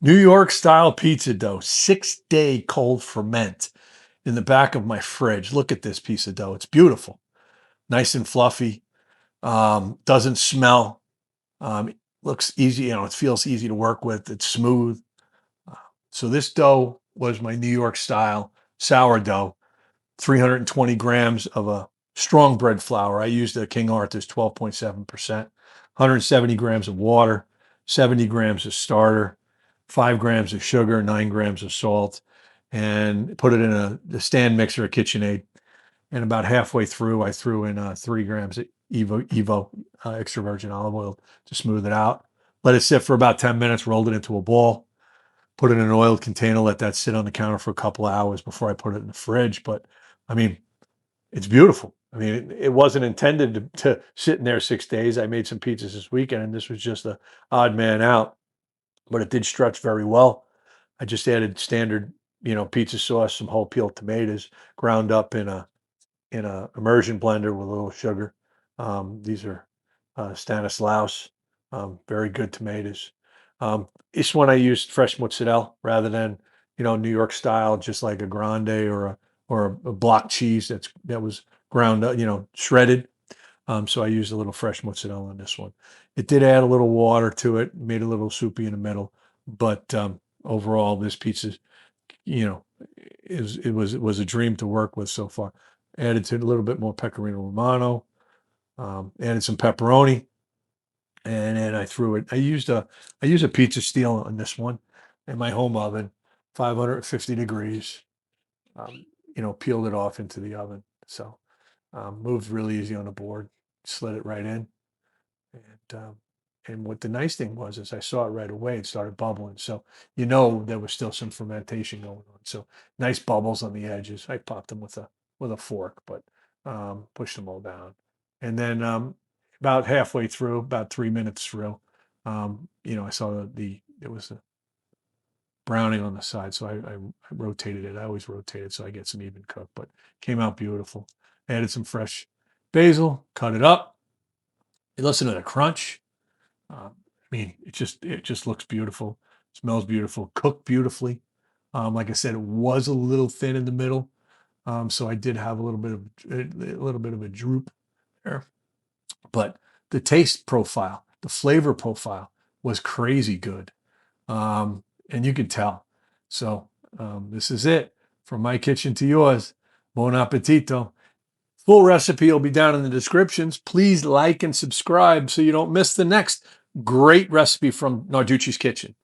New York style pizza dough, 6-day cold ferment in the back of my fridge. Look at this piece of dough. It's beautiful, nice and fluffy. Doesn't smell. Looks easy. It feels easy to work with. It's smooth. Uh, so this dough was my New York style sourdough. 320 grams of a strong bread flour. I used a King Arthur's 12.7%, 170 grams of water, 70 grams of starter, 5 grams of sugar, 9 grams of salt, and put it in a stand mixer, a KitchenAid. And about halfway through, I threw in 3 grams of Evo extra virgin olive oil to smooth it out. Let it sit for about 10 minutes, rolled it into a ball, put it in an oiled container, let that sit on the counter for a couple of hours before I put it in the fridge. But I mean, it's beautiful. I mean, it wasn't intended to sit in there 6 days. I made some pizzas this weekend, and this was just a odd man out, but it did stretch very well. I just added standard, pizza sauce, some whole peeled tomatoes, ground up in a immersion blender with a little sugar. These are Stanislaus, very good tomatoes. This one I used fresh mozzarella rather than New York style, just like a grande or a block cheese that was ground up, shredded. So I used a little fresh mozzarella on this one. It did add a little water to it, made it a little soupy in the middle, but overall, this pizza, you know, it was a dream to work with so far. Added to a little bit more Pecorino Romano, added some pepperoni, and then I threw it. I use a pizza steel on this one in my home oven, 550 degrees. Peeled it off into the oven. So moved really easy on the board, slid it right in, and what the nice thing was is I saw it right away. It started bubbling, so there was still some fermentation going on. So nice bubbles on the edges. I popped them with a fork, but pushed them all down, and then about halfway through, about 3 minutes through, I saw it was a browning on the side, so I rotated it. I always rotate it so I get some even cook, but came out beautiful. Added some fresh basil, cut it up. You listen to the crunch. It just looks beautiful, smells beautiful, cooked beautifully. Like I said, it was a little thin in the middle, so I did have a little bit of a droop there. But the taste profile, the flavor profile was crazy good. And you could tell. So this is it. From my kitchen to yours. Buon appetito. Full recipe will be down in the descriptions. Please like and subscribe so you don't miss the next great recipe from Narducci's Kitchen.